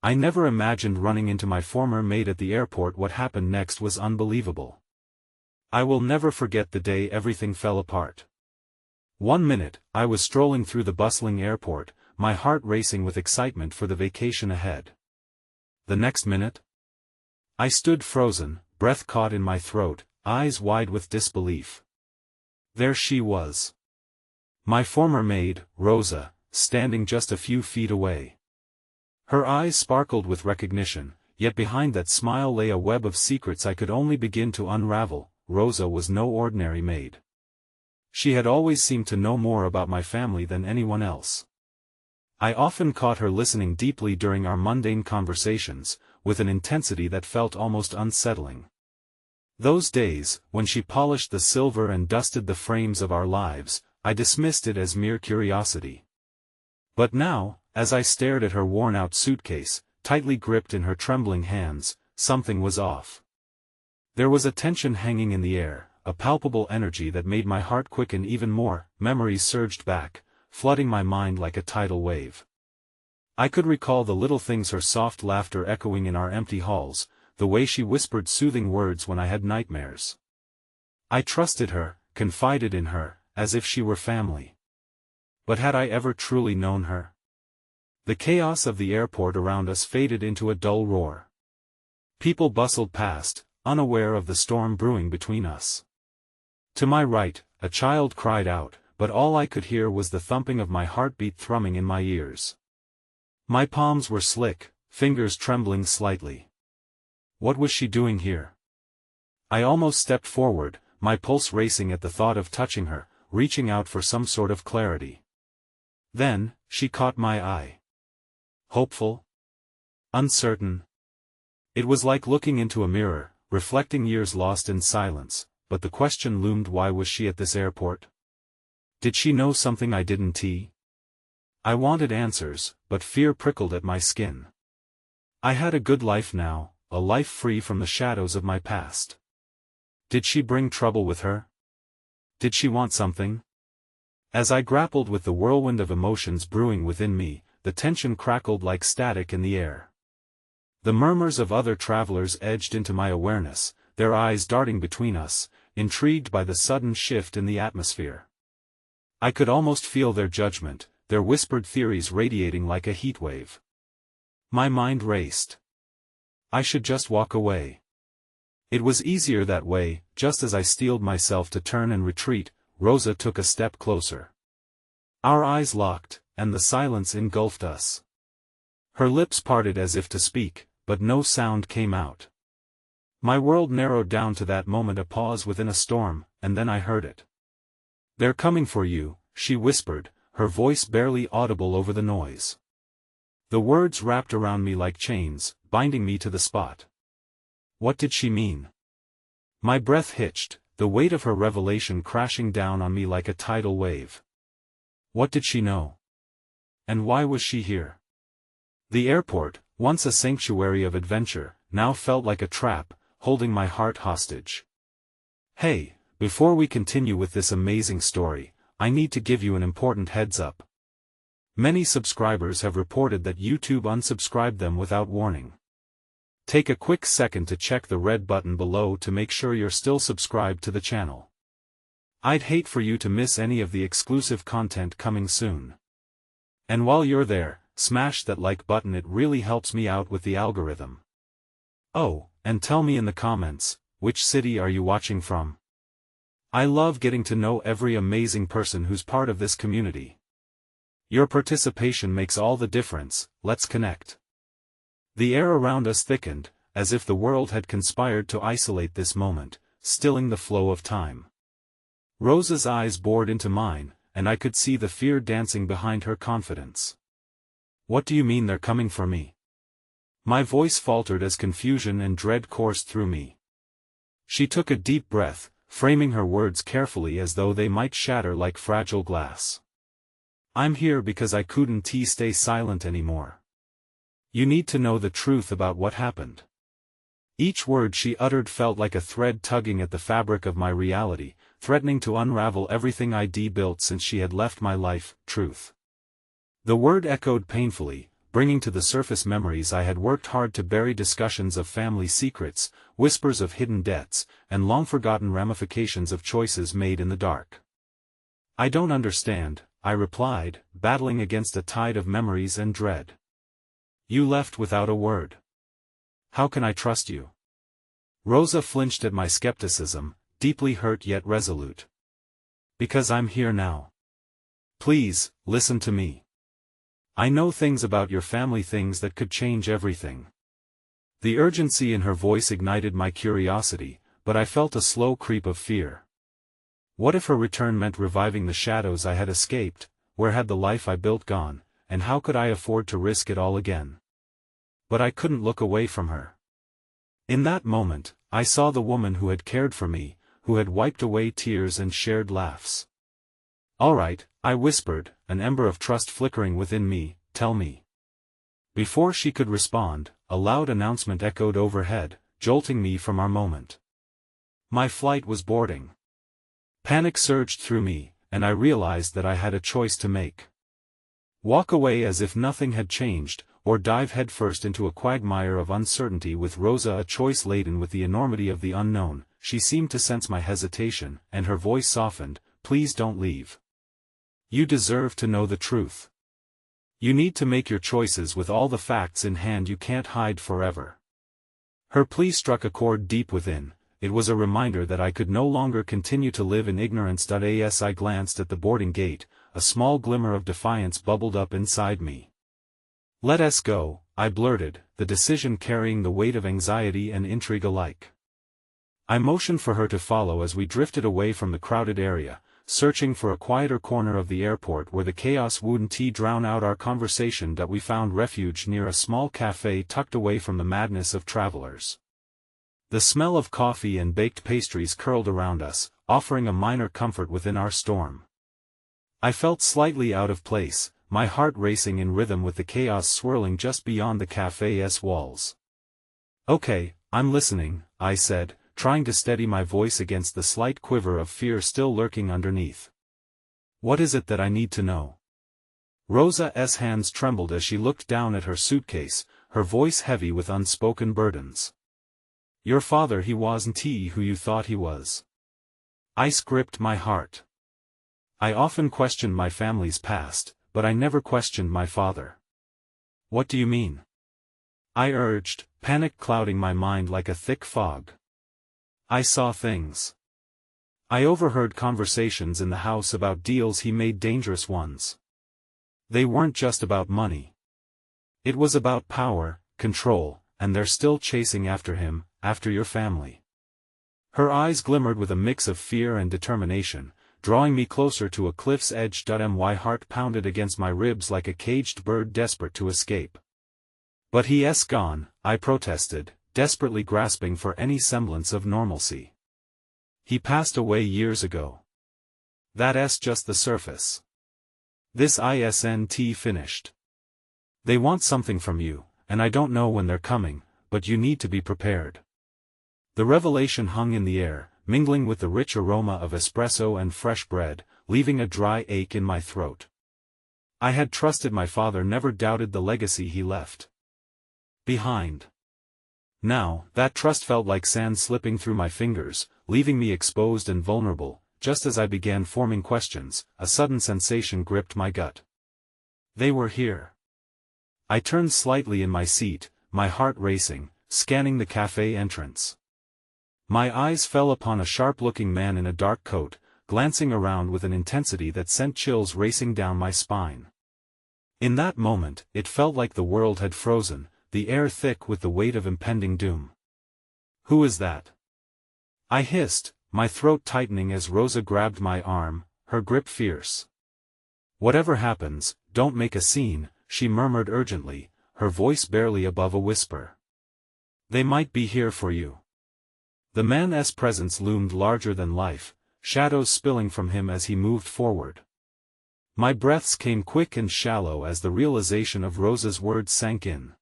I never imagined running into my former mate at the airport. What happened next was unbelievable. I will never forget the day everything fell apart. One minute, I was strolling through the bustling airport, my heart racing with excitement for the vacation ahead. The next minute, I stood frozen, breath caught in my throat, eyes wide with disbelief. There she was. My former maid, Rosa, standing just a few feet away. Her eyes sparkled with recognition, yet behind that smile lay a web of secrets I could only begin to unravel. Rosa was no ordinary maid. She had always seemed to know more about my family than anyone else. I often caught her listening deeply during our mundane conversations, with an intensity that felt almost unsettling. Those days, when she polished the silver and dusted the frames of our lives, I dismissed it as mere curiosity. But now, as I stared at her worn-out suitcase, tightly gripped in her trembling hands, something was off. There was a tension hanging in the air, a palpable energy that made my heart quicken even more. Memories surged back, flooding my mind like a tidal wave. I could recall the little things: her soft laughter echoing in our empty halls, the way she whispered soothing words when I had nightmares. I trusted her, confided in her, as if she were family. But had I ever truly known her? The chaos of the airport around us faded into a dull roar. People bustled past, unaware of the storm brewing between us. To my right, a child cried out, but all I could hear was the thumping of my heartbeat thrumming in my ears. My palms were slick, fingers trembling slightly. What was she doing here? I almost stepped forward, my pulse racing at the thought of touching her, reaching out for some sort of clarity. Then, she caught my eye. Hopeful? Uncertain? It was like looking into a mirror, reflecting years lost in silence, but the question loomed: why was she at this airport? Did she know something I didn't? I wanted answers, but fear prickled at my skin. I had a good life now, a life free from the shadows of my past. Did she bring trouble with her? Did she want something? As I grappled with the whirlwind of emotions brewing within me, the tension crackled like static in the air. The murmurs of other travelers edged into my awareness, their eyes darting between us, intrigued by the sudden shift in the atmosphere. I could almost feel their judgment, their whispered theories radiating like a heatwave. My mind raced. I should just walk away. It was easier that way. Just as I steeled myself to turn and retreat, Rosa took a step closer. Our eyes locked, and the silence engulfed us. Her lips parted as if to speak, but no sound came out. My world narrowed down to that moment, a pause within a storm, and then I heard it. "They're coming for you," she whispered, her voice barely audible over the noise. The words wrapped around me like chains, binding me to the spot. What did she mean? My breath hitched, the weight of her revelation crashing down on me like a tidal wave. What did she know? And why was she here? The airport, once a sanctuary of adventure, now felt like a trap, holding my heart hostage. Hey, before we continue with this amazing story, I need to give you an important heads up. Many subscribers have reported that YouTube unsubscribed them without warning. Take a quick second to check the red button below to make sure you're still subscribed to the channel. I'd hate for you to miss any of the exclusive content coming soon. And while you're there, smash that like button, it really helps me out with the algorithm. Oh, and tell me in the comments, which city are you watching from? I love getting to know every amazing person who's part of this community. Your participation makes all the difference. Let's connect. The air around us thickened, as if the world had conspired to isolate this moment, stilling the flow of time. Rosa's eyes bored into mine, and I could see the fear dancing behind her confidence. What do you mean they're coming for me? My voice faltered as confusion and dread coursed through me. She took a deep breath, framing her words carefully as though they might shatter like fragile glass. I'm here because I couldn't stay silent anymore. You need to know the truth about what happened. Each word she uttered felt like a thread tugging at the fabric of my reality, threatening to unravel everything I'd built since she had left my life. Truth. The word echoed painfully, bringing to the surface memories I had worked hard to bury, discussions of family secrets, whispers of hidden debts, and long-forgotten ramifications of choices made in the dark. "I don't understand," I replied, battling against a tide of memories and dread. "You left without a word. How can I trust you?" Rosa flinched at my skepticism, deeply hurt yet resolute. "Because I'm here now. Please, listen to me. I know things about your family, things that could change everything." The urgency in her voice ignited my curiosity, but I felt a slow creep of fear. What if her return meant reviving the shadows I had escaped? Where had the life I built gone, and how could I afford to risk it all again? But I couldn't look away from her. In that moment, I saw the woman who had cared for me, who had wiped away tears and shared laughs. "All right," I whispered, an ember of trust flickering within me, "tell me." Before she could respond, a loud announcement echoed overhead, jolting me from our moment. My flight was boarding. Panic surged through me, and I realized that I had a choice to make. Walk away as if nothing had changed, or dive headfirst into a quagmire of uncertainty with Rosa, a choice laden with the enormity of the unknown. She seemed to sense my hesitation, and her voice softened. "Please don't leave. You deserve to know the truth. You need to make your choices with all the facts in hand. You can't hide forever." Her plea struck a chord deep within. It was a reminder that I could no longer continue to live in ignorance. As I glanced at the boarding gate, a small glimmer of defiance bubbled up inside me. "Let us go," I blurted, the decision carrying the weight of anxiety and intrigue alike. I motioned for her to follow as we drifted away from the crowded area, searching for a quieter corner of the airport where the chaos wouldn't drown out our conversation. We found refuge near a small cafe tucked away from the madness of travelers. The smell of coffee and baked pastries curled around us, offering a minor comfort within our storm. I felt slightly out of place, my heart racing in rhythm with the chaos swirling just beyond the cafe's walls. "Okay, I'm listening," I said, trying to steady my voice against the slight quiver of fear still lurking underneath. "What is it that I need to know?" Rosa's hands trembled as she looked down at her suitcase, her voice heavy with unspoken burdens. "Your father, he wasn't who you thought he was." I gripped my heart. I often questioned my family's past, but I never questioned my father. "What do you mean?" I urged, panic clouding my mind like a thick fog. "I saw things. I overheard conversations in the house about deals he made, dangerous ones. They weren't just about money. It was about power, control, and they're still chasing after him, after your family." Her eyes glimmered with a mix of fear and determination, drawing me closer to a cliff's edge. My heart pounded against my ribs like a caged bird desperate to escape. "But he's gone," I protested, desperately grasping for any semblance of normalcy. "He passed away years ago. That's just the surface. This isn't finished. They want something from you, and I don't know when they're coming, but you need to be prepared." The revelation hung in the air, mingling with the rich aroma of espresso and fresh bread, leaving a dry ache in my throat. I had trusted my father, never doubted the legacy he left behind. Now, that trust felt like sand slipping through my fingers, leaving me exposed and vulnerable. Just as I began forming questions, a sudden sensation gripped my gut. They were here. I turned slightly in my seat, my heart racing, scanning the cafe entrance. My eyes fell upon a sharp-looking man in a dark coat, glancing around with an intensity that sent chills racing down my spine. In that moment, it felt like the world had frozen, the air thick with the weight of impending doom. "Who is that?" I hissed, my throat tightening as Rosa grabbed my arm, her grip fierce. "Whatever happens, don't make a scene," she murmured urgently, her voice barely above a whisper. "They might be here for you." The man's presence loomed larger than life, shadows spilling from him as he moved forward. My breaths came quick and shallow as the realization of Rosa's words sank in.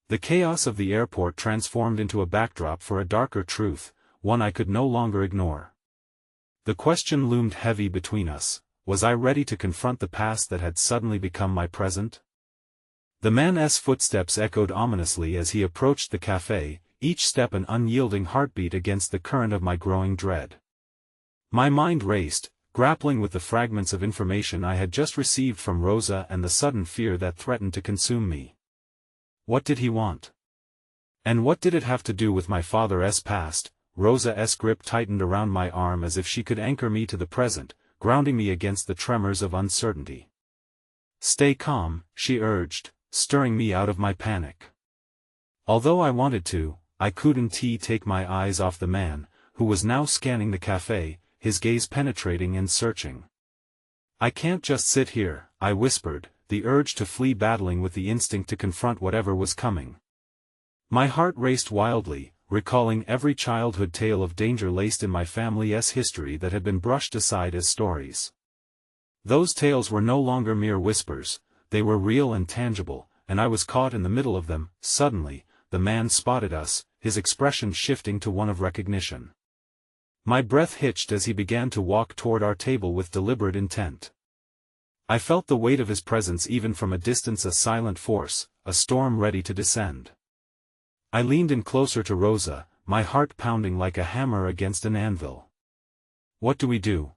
The chaos of the airport transformed into a backdrop for a darker truth, one I could no longer ignore. The question loomed heavy between us: was I ready to confront the past that had suddenly become my present? The man's footsteps echoed ominously as he approached the cafe, each step an unyielding heartbeat against the current of my growing dread. My mind raced, grappling with the fragments of information I had just received from Rosa and the sudden fear that threatened to consume me. What did he want? And what did it have to do with my father's past? Rosa's grip tightened around my arm as if she could anchor me to the present, grounding me against the tremors of uncertainty. Stay calm, she urged, stirring me out of my panic. Although I wanted to, I couldn't take my eyes off the man, who was now scanning the cafe, his gaze penetrating and searching. I can't just sit here, I whispered, the urge to flee battling with the instinct to confront whatever was coming. My heart raced wildly, recalling every childhood tale of danger laced in my family's history that had been brushed aside as stories. Those tales were no longer mere whispers, they were real and tangible, and I was caught in the middle of them. Suddenly, the man spotted us, his expression shifting to one of recognition. My breath hitched as he began to walk toward our table with deliberate intent. I felt the weight of his presence even from a distance, a silent force, a storm ready to descend. I leaned in closer to Rosa, my heart pounding like a hammer against an anvil. What do we do?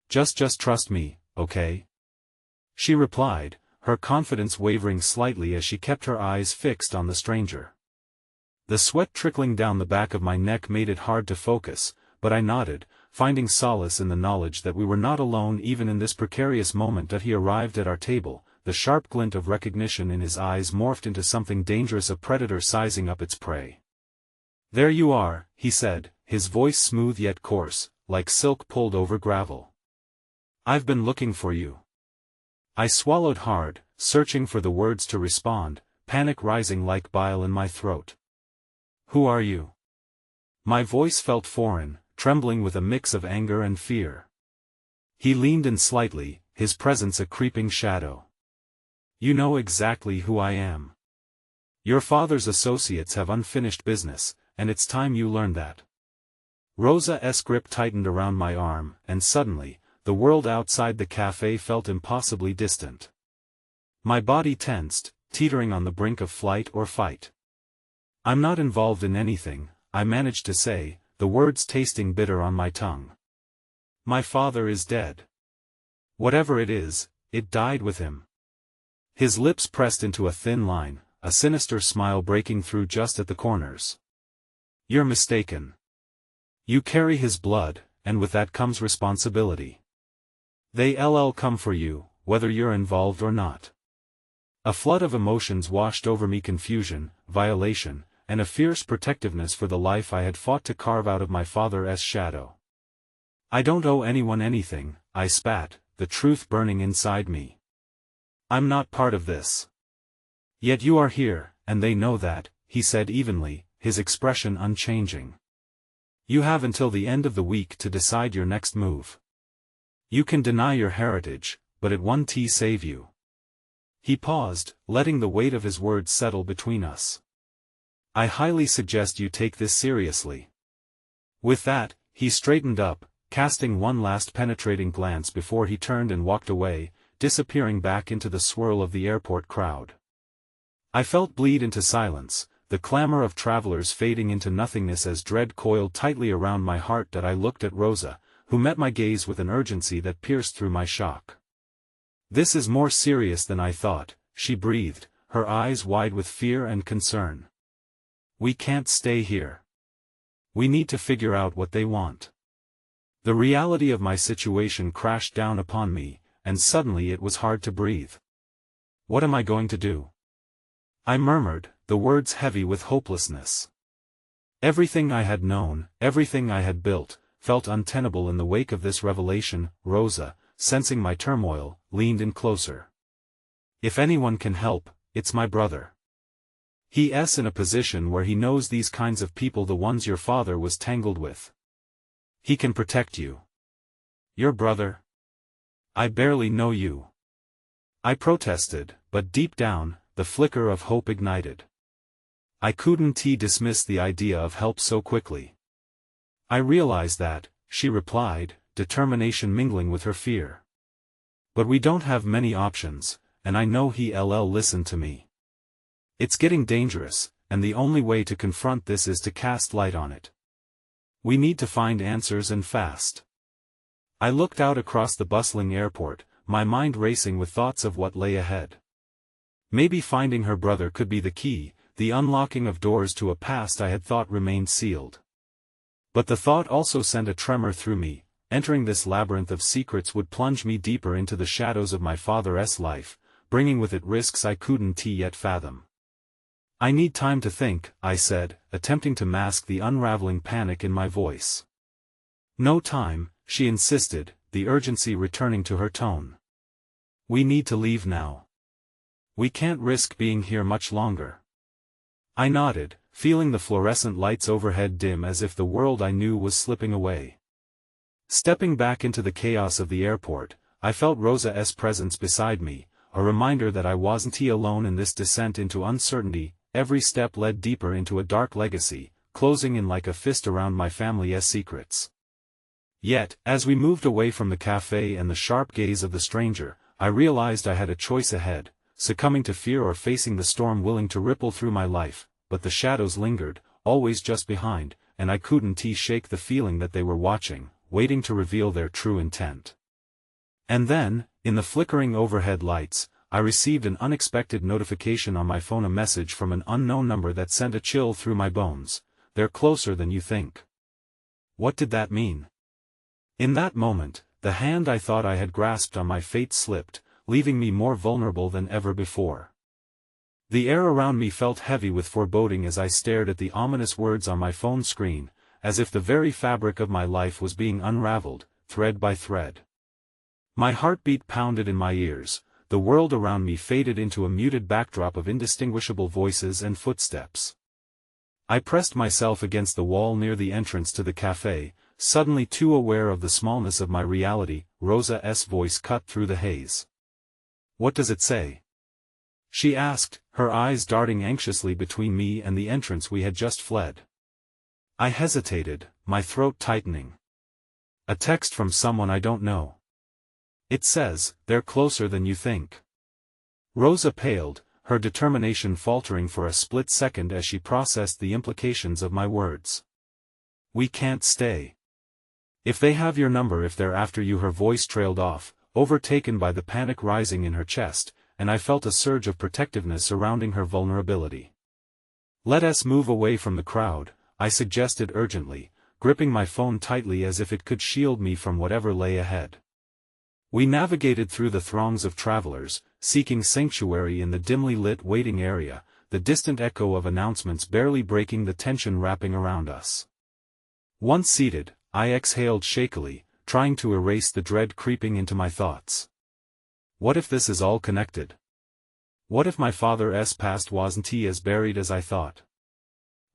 Just trust me, okay? She replied, her confidence wavering slightly as she kept her eyes fixed on the stranger. The sweat trickling down the back of my neck made it hard to focus, but I nodded, finding solace in the knowledge that we were not alone even in this precarious moment that he arrived at our table. The sharp glint of recognition in his eyes morphed into something dangerous, a predator sizing up its prey. There you are, he said, his voice smooth yet coarse, like silk pulled over gravel. I've been looking for you. I swallowed hard, searching for the words to respond, panic rising like bile in my throat. Who are you? My voice felt foreign, trembling with a mix of anger and fear. He leaned in slightly, his presence a creeping shadow. You know exactly who I am. Your father's associates have unfinished business, and it's time you learned that. Rosa's grip tightened around my arm, and suddenly, the world outside the cafe felt impossibly distant. My body tensed, teetering on the brink of flight or fight. I'm not involved in anything, I managed to say, the words tasting bitter on my tongue. My father is dead. Whatever it is, it died with him. His lips pressed into a thin line, a sinister smile breaking through just at the corners. You're mistaken. You carry his blood, and with that comes responsibility. They'll come for you, whether you're involved or not. A flood of emotions washed over me, confusion, violation, and a fierce protectiveness for the life I had fought to carve out of my father's shadow. I don't owe anyone anything, I spat, the truth burning inside me. I'm not part of this. Yet you are here, and they know that, he said evenly, his expression unchanging. You have until the end of the week to decide your next move. You can deny your heritage, but it won't save you. He paused, letting the weight of his words settle between us. I highly suggest you take this seriously. With that, he straightened up, casting one last penetrating glance before he turned and walked away, disappearing back into the swirl of the airport crowd. I felt bleed into silence, the clamor of travelers fading into nothingness as dread coiled tightly around my heart. That I looked at Rosa, who met my gaze with an urgency that pierced through my shock. This is more serious than I thought, she breathed, her eyes wide with fear and concern. We can't stay here. We need to figure out what they want. The reality of my situation crashed down upon me, and suddenly it was hard to breathe. What am I going to do? I murmured, the words heavy with hopelessness. Everything I had known, everything I had built, felt untenable in the wake of this revelation. Rosa, sensing my turmoil, leaned in closer. If anyone can help, it's my brother. He's in a position where he knows these kinds of people, the ones your father was tangled with. He can protect you. Your brother? I barely know you. I protested, but deep down, the flicker of hope ignited. I couldn't dismiss the idea of help so quickly. I realize that, she replied, determination mingling with her fear. But we don't have many options, and I know he'll listen to me. It's getting dangerous, and the only way to confront this is to cast light on it. We need to find answers and fast. I looked out across the bustling airport, my mind racing with thoughts of what lay ahead. Maybe finding her brother could be the key, the unlocking of doors to a past I had thought remained sealed. But the thought also sent a tremor through me. Entering this labyrinth of secrets would plunge me deeper into the shadows of my father's life, bringing with it risks I couldn't yet fathom. I need time to think, I said, attempting to mask the unraveling panic in my voice. No time, she insisted, the urgency returning to her tone. We need to leave now. We can't risk being here much longer. I nodded, feeling the fluorescent lights overhead dim as if the world I knew was slipping away. Stepping back into the chaos of the airport, I felt Rosa's presence beside me, a reminder that I wasn't alone in this descent into uncertainty. Every step led deeper into a dark legacy, closing in like a fist around my family's secrets. Yet, as we moved away from the cafe and the sharp gaze of the stranger, I realized I had a choice ahead, succumbing to fear or facing the storm willing to ripple through my life, but the shadows lingered, always just behind, and I couldn't shake the feeling that they were watching, waiting to reveal their true intent. And then, in the flickering overhead lights, I received an unexpected notification on my phone, a message from an unknown number that sent a chill through my bones. They're closer than you think. What did that mean? In that moment, the hand I thought I had grasped on my fate slipped, leaving me more vulnerable than ever before. The air around me felt heavy with foreboding as I stared at the ominous words on my phone screen, as if the very fabric of my life was being unraveled, thread by thread. My heartbeat pounded in my ears. The world around me faded into a muted backdrop of indistinguishable voices and footsteps. I pressed myself against the wall near the entrance to the cafe, suddenly too aware of the smallness of my reality. Rosa's voice cut through the haze. What does it say? She asked, her eyes darting anxiously between me and the entrance we had just fled. I hesitated, my throat tightening. A text from someone I don't know. It says, they're closer than you think. Rosa paled, her determination faltering for a split second as she processed the implications of my words. We can't stay. If they have your number, if they're after you. Her voice trailed off, overtaken by the panic rising in her chest, and I felt a surge of protectiveness surrounding her vulnerability. Let us move away from the crowd, I suggested urgently, gripping my phone tightly as if it could shield me from whatever lay ahead. We navigated through the throngs of travelers, seeking sanctuary in the dimly lit waiting area, the distant echo of announcements barely breaking the tension wrapping around us. Once seated, I exhaled shakily, trying to erase the dread creeping into my thoughts. What if this is all connected? What if my father's past wasn't as buried as I thought?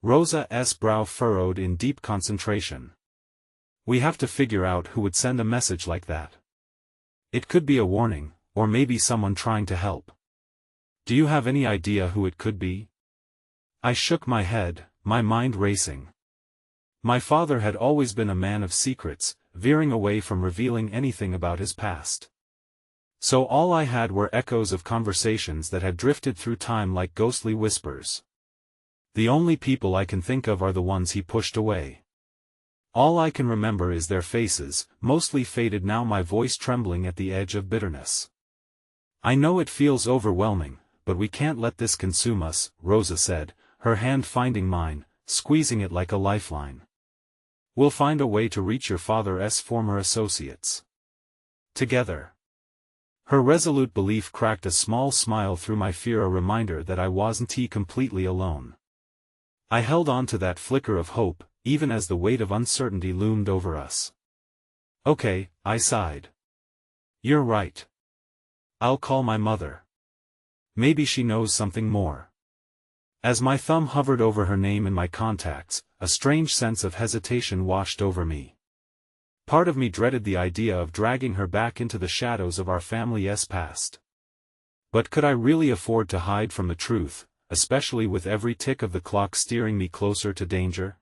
Rosa's brow furrowed in deep concentration. We have to figure out who would send a message like that. It could be a warning, or maybe someone trying to help. Do you have any idea who it could be? I shook my head, my mind racing. My father had always been a man of secrets, veering away from revealing anything about his past. So all I had were echoes of conversations that had drifted through time like ghostly whispers. The only people I can think of are the ones he pushed away. All I can remember is their faces, mostly faded now, my voice trembling at the edge of bitterness. I know it feels overwhelming, but we can't let this consume us, Rosa said, her hand finding mine, squeezing it like a lifeline. We'll find a way to reach your father's former associates. Together. Her resolute belief cracked a small smile through my fear, a reminder that I wasn't completely alone. I held on to that flicker of hope, even as the weight of uncertainty loomed over us. Okay, I sighed. You're right. I'll call my mother. Maybe she knows something more. As my thumb hovered over her name in my contacts, a strange sense of hesitation washed over me. Part of me dreaded the idea of dragging her back into the shadows of our family's past. But could I really afford to hide from the truth, especially with every tick of the clock steering me closer to danger?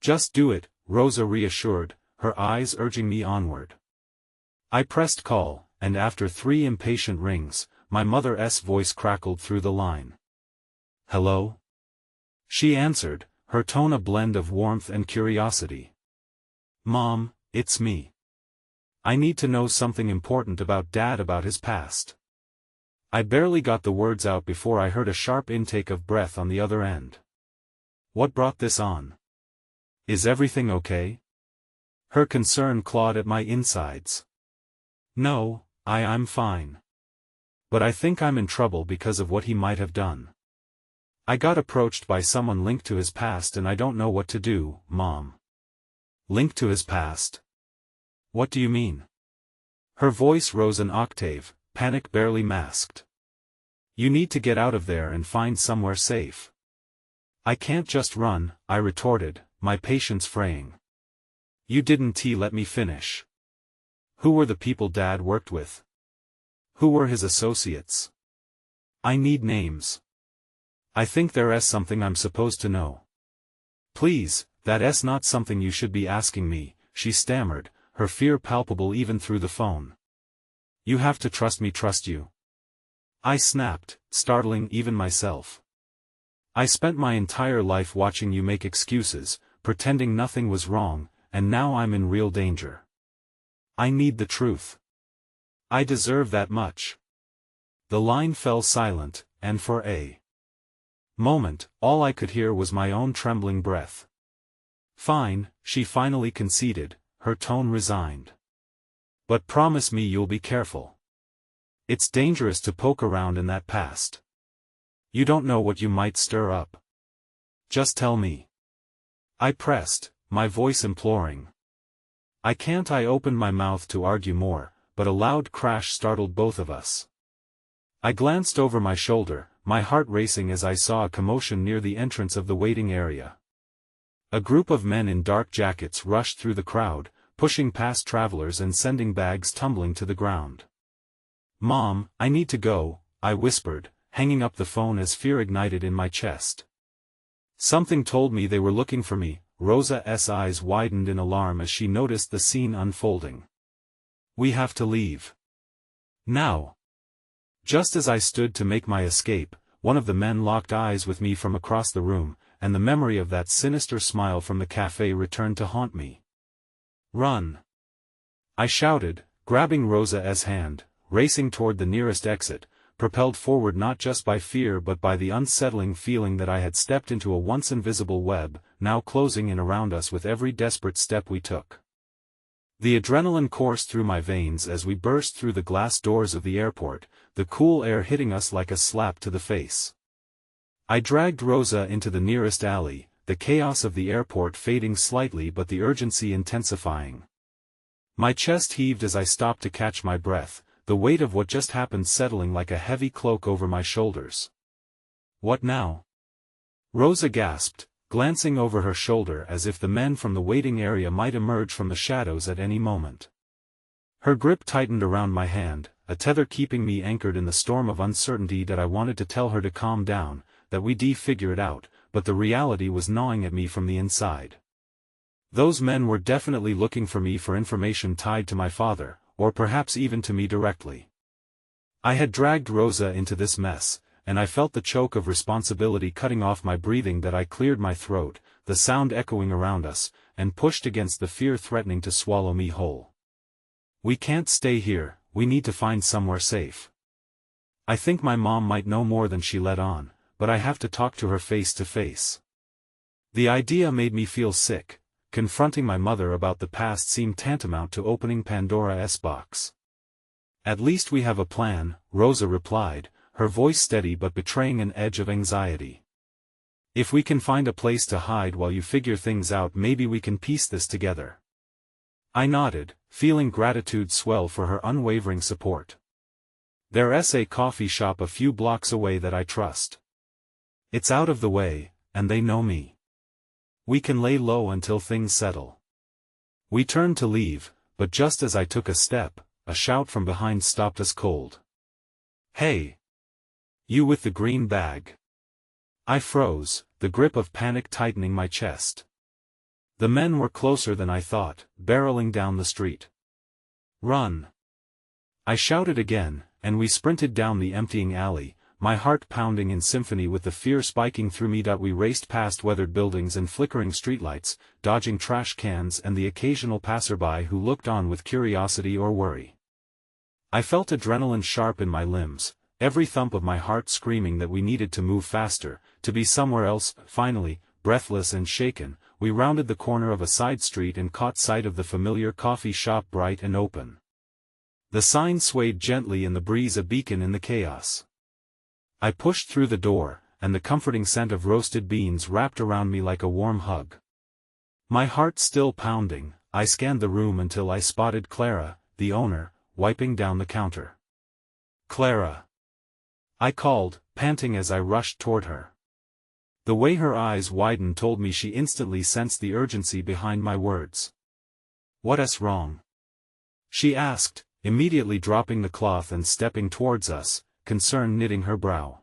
Just do it, Rosa reassured, her eyes urging me onward. I pressed call, and after 3 impatient rings, my mother's voice crackled through the line. "Hello?" She answered, her tone a blend of warmth and curiosity. "Mom, it's me. I need to know something important about Dad, about his past." I barely got the words out before I heard a sharp intake of breath on the other end. What brought this on? Is everything okay? Her concern clawed at my insides. No, I'm fine. But I think I'm in trouble because of what he might have done. I got approached by someone linked to his past and I don't know what to do, Mom. Linked to his past? What do you mean? Her voice rose an octave, panic barely masked. You need to get out of there and find somewhere safe. I can't just run, I retorted, my patience fraying. You didn't let me finish. Who were the people Dad worked with? Who were his associates? I need names. I think there's something I'm supposed to know. Please, that's not something you should be asking me, she stammered, her fear palpable even through the phone. You have to trust me, trust you. I snapped, startling even myself. I spent my entire life watching you make excuses, pretending nothing was wrong, and now I'm in real danger. I need the truth. I deserve that much. The line fell silent, and for a moment, all I could hear was my own trembling breath. Fine, she finally conceded, her tone resigned. But promise me you'll be careful. It's dangerous to poke around in that past. You don't know what you might stir up. Just tell me. I pressed, my voice imploring. I can't. I opened my mouth to argue more, but a loud crash startled both of us. I glanced over my shoulder, my heart racing as I saw a commotion near the entrance of the waiting area. A group of men in dark jackets rushed through the crowd, pushing past travelers and sending bags tumbling to the ground. Mom, I need to go, I whispered, hanging up the phone as fear ignited in my chest. Something told me they were looking for me. Rosa's eyes widened in alarm as she noticed the scene unfolding. We have to leave. Now. Just as I stood to make my escape, one of the men locked eyes with me from across the room, and the memory of that sinister smile from the cafe returned to haunt me. Run! I shouted, grabbing Rosa's hand, racing toward the nearest exit, propelled forward not just by fear but by the unsettling feeling that I had stepped into a once invisible web, now closing in around us with every desperate step we took. The adrenaline coursed through my veins as we burst through the glass doors of the airport, the cool air hitting us like a slap to the face. I dragged Rosa into the nearest alley, the chaos of the airport fading slightly but the urgency intensifying. My chest heaved as I stopped to catch my breath, the weight of what just happened settling like a heavy cloak over my shoulders. What now? Rosa gasped, glancing over her shoulder as if the men from the waiting area might emerge from the shadows at any moment. Her grip tightened around my hand, a tether keeping me anchored in the storm of uncertainty that I wanted to tell her to calm down, that we'd figure it out, but the reality was gnawing at me from the inside. Those men were definitely looking for me for information tied to my father, or perhaps even to me directly. I had dragged Rosa into this mess, and I felt the choke of responsibility cutting off my breathing that I cleared my throat, the sound echoing around us, and pushed against the fear threatening to swallow me whole. We can't stay here, we need to find somewhere safe. I think my mom might know more than she let on, but I have to talk to her face to face. The idea made me feel sick. Confronting my mother about the past seemed tantamount to opening Pandora's box. At least we have a plan, Rosa replied, her voice steady but betraying an edge of anxiety. If we can find a place to hide while you figure things out, maybe we can piece this together. I nodded, feeling gratitude swell for her unwavering support. There's a coffee shop a few blocks away that I trust. It's out of the way, and they know me. We can lay low until things settle. We turned to leave, but just as I took a step, a shout from behind stopped us cold. Hey! You with the green bag? I froze, the grip of panic tightening my chest. The men were closer than I thought, barreling down the street. Run! I shouted again, and we sprinted down the emptying alley, my heart pounding in symphony with the fear spiking through me. We raced past weathered buildings and flickering streetlights, dodging trash cans and the occasional passerby who looked on with curiosity or worry. I felt adrenaline sharp in my limbs, every thump of my heart screaming that we needed to move faster, to be somewhere else. Finally, breathless and shaken, we rounded the corner of a side street and caught sight of the familiar coffee shop, bright and open. The sign swayed gently in the breeze, a beacon in the chaos. I pushed through the door, and the comforting scent of roasted beans wrapped around me like a warm hug. My heart still pounding, I scanned the room until I spotted Clara, the owner, wiping down the counter. "Clara!" I called, panting as I rushed toward her. The way her eyes widened told me she instantly sensed the urgency behind my words. "What's wrong?" she asked, immediately dropping the cloth and stepping towards us, concern knitting her brow.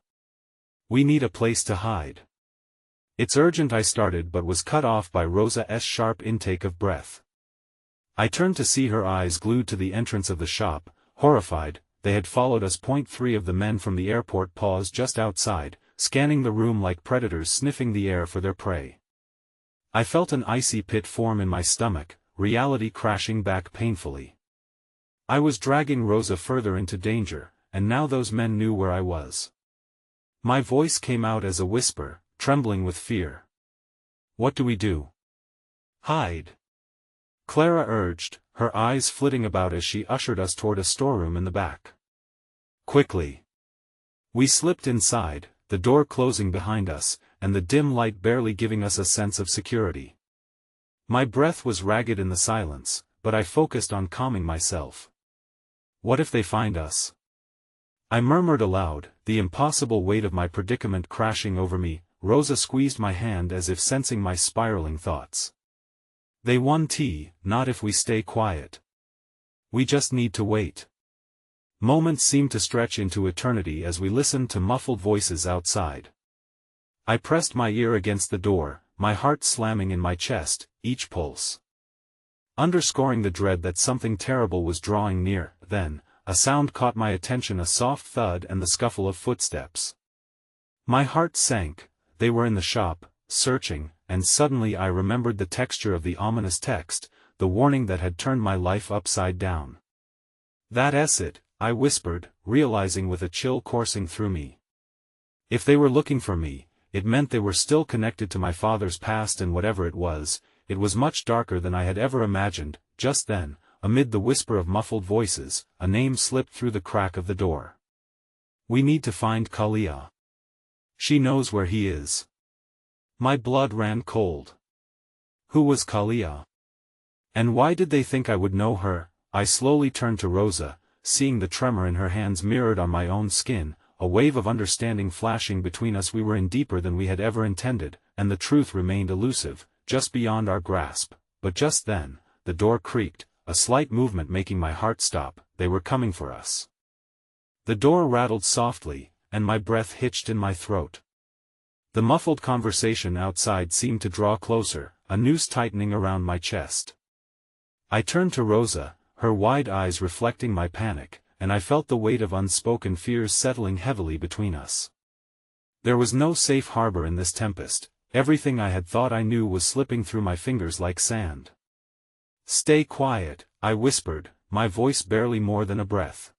"We need a place to hide." "It's urgent," I started, but was cut off by Rosa's sharp intake of breath. I turned to see her eyes glued to the entrance of the shop, horrified. They had followed us. 3 of the men from the airport paused just outside, scanning the room like predators sniffing the air for their prey. I felt an icy pit form in my stomach, reality crashing back painfully. I was dragging Rosa further into danger, and now those men knew where I was. My voice came out as a whisper, trembling with fear. "What do we do?" "Hide," Clara urged, her eyes flitting about as she ushered us toward a storeroom in the back. "Quickly." We slipped inside, the door closing behind us, and the dim light barely giving us a sense of security. My breath was ragged in the silence, but I focused on calming myself. "What if they find us?" I murmured aloud, the impossible weight of my predicament crashing over me. Rosa squeezed my hand as if sensing my spiraling thoughts. "They won't, not if we stay quiet. We just need to wait." Moments seemed to stretch into eternity as we listened to muffled voices outside. I pressed my ear against the door, my heart slamming in my chest, each pulse underscoring the dread that something terrible was drawing near. Then, a sound caught my attention, a soft thud and the scuffle of footsteps. My heart sank. They were in the shop, searching, and suddenly I remembered the texture of the ominous text, the warning that had turned my life upside down. "That's it," I whispered, realizing with a chill coursing through me. If they were looking for me, it meant they were still connected to my father's past, and whatever it was much darker than I had ever imagined. Just then, amid the whisper of muffled voices, a name slipped through the crack of the door. "We need to find Kalia. She knows where he is." My blood ran cold. Who was Kalia? And why did they think I would know her? I slowly turned to Rosa, seeing the tremor in her hands mirrored on my own skin, a wave of understanding flashing between us. We were in deeper than we had ever intended, and the truth remained elusive, just beyond our grasp. But just then, the door creaked, a slight movement making my heart stop. They were coming for us. The door rattled softly, and my breath hitched in my throat. The muffled conversation outside seemed to draw closer, a noose tightening around my chest. I turned to Rosa, her wide eyes reflecting my panic, and I felt the weight of unspoken fears settling heavily between us. There was no safe harbor in this tempest. Everything I had thought I knew was slipping through my fingers like sand. "Stay quiet," I whispered, my voice barely more than a breath.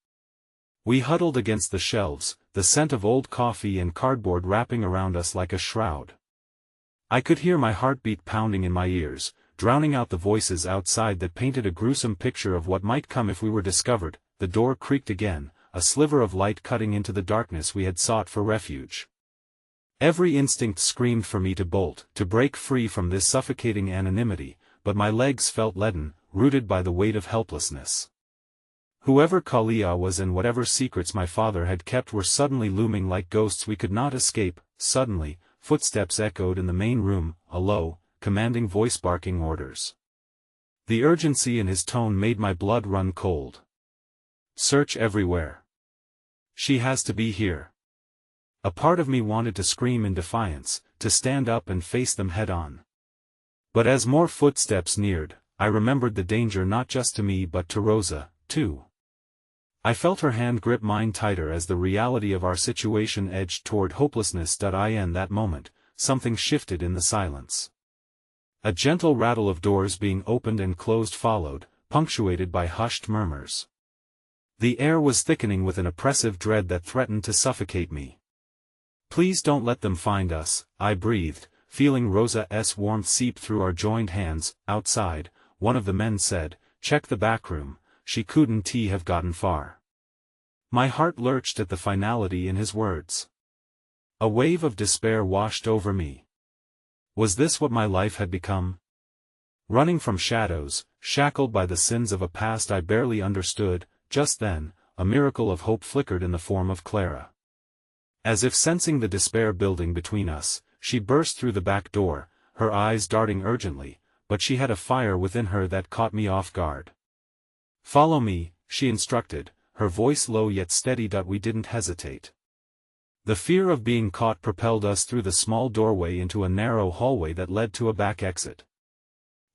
We huddled against the shelves, the scent of old coffee and cardboard wrapping around us like a shroud. I could hear my heartbeat pounding in my ears, drowning out the voices outside that painted a gruesome picture of what might come if we were discovered. The door creaked again, a sliver of light cutting into the darkness we had sought for refuge. Every instinct screamed for me to bolt, to break free from this suffocating anonymity, but my legs felt leaden, rooted by the weight of helplessness. Whoever Kalia was and whatever secrets my father had kept were suddenly looming like ghosts we could not escape. Suddenly, footsteps echoed in the main room, a low, commanding voice barking orders. The urgency in his tone made my blood run cold. "Search everywhere. She has to be here." A part of me wanted to scream in defiance, to stand up and face them head-on. But as more footsteps neared, I remembered the danger not just to me but to Rosa, too. I felt her hand grip mine tighter as the reality of our situation edged toward hopelessness. In that moment, something shifted in the silence. A gentle rattle of doors being opened and closed followed, punctuated by hushed murmurs. The air was thickening with an oppressive dread that threatened to suffocate me. "Please don't let them find us," I breathed, feeling Rosa's warmth seep through our joined hands. Outside, one of the men said, "Check the back room, she couldn't have gotten far." My heart lurched at the finality in his words. A wave of despair washed over me. Was this what my life had become? Running from shadows, shackled by the sins of a past I barely understood. Just then, a miracle of hope flickered in the form of Clara. As if sensing the despair building between us, she burst through the back door, her eyes darting urgently, but she had a fire within her that caught me off guard. "Follow me," she instructed, her voice low yet steady. We didn't hesitate. The fear of being caught propelled us through the small doorway into a narrow hallway that led to a back exit.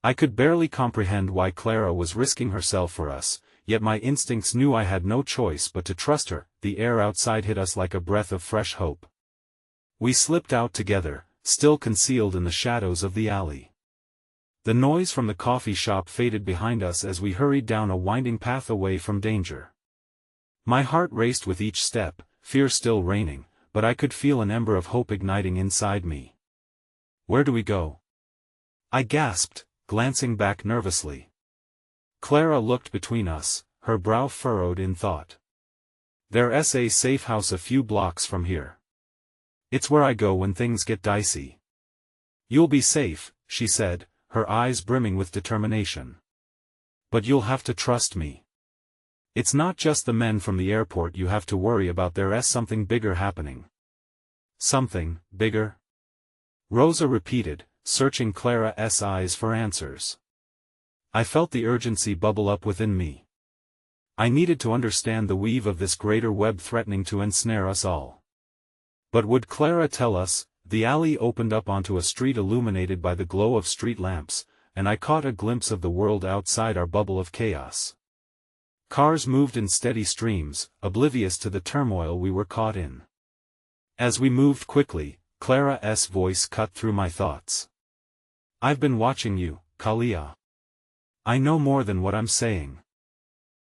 I could barely comprehend why Clara was risking herself for us, yet my instincts knew I had no choice but to trust her. The air outside hit us like a breath of fresh hope. We slipped out together, still concealed in the shadows of the alley. The noise from the coffee shop faded behind us as we hurried down a winding path away from danger. My heart raced with each step, fear still reigning, but I could feel an ember of hope igniting inside me. "Where do we go?" I gasped, glancing back nervously. Clara looked between us, her brow furrowed in thought. "There's a safe house a few blocks from here. It's where I go when things get dicey." "You'll be safe," she said, her eyes brimming with determination. "But you'll have to trust me. It's not just the men from the airport you have to worry about. There's something bigger happening." "Something bigger?" Rosa repeated, searching Clara's eyes for answers. I felt the urgency bubble up within me. I needed to understand the weave of this greater web threatening to ensnare us all. But would Clara tell us? The alley opened up onto a street illuminated by the glow of street lamps, and I caught a glimpse of the world outside our bubble of chaos. Cars moved in steady streams, oblivious to the turmoil we were caught in. As we moved quickly, Clara's voice cut through my thoughts. "I've been watching you, Kalia. I know more than what I'm saying.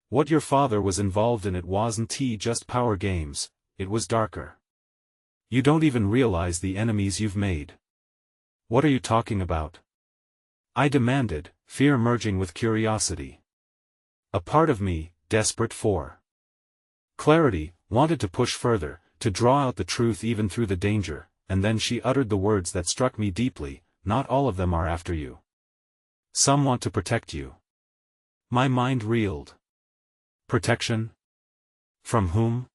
What your father was involved in, it wasn't just power games, it was darker. You don't even realize the enemies you've made." "What are you talking about?" I demanded, fear merging with curiosity. A part of me, desperate for clarity, wanted to push further, to draw out the truth even through the danger, and then she uttered the words that struck me deeply, "Not all of them are after you. Some want to protect you." My mind reeled. Protection? From whom?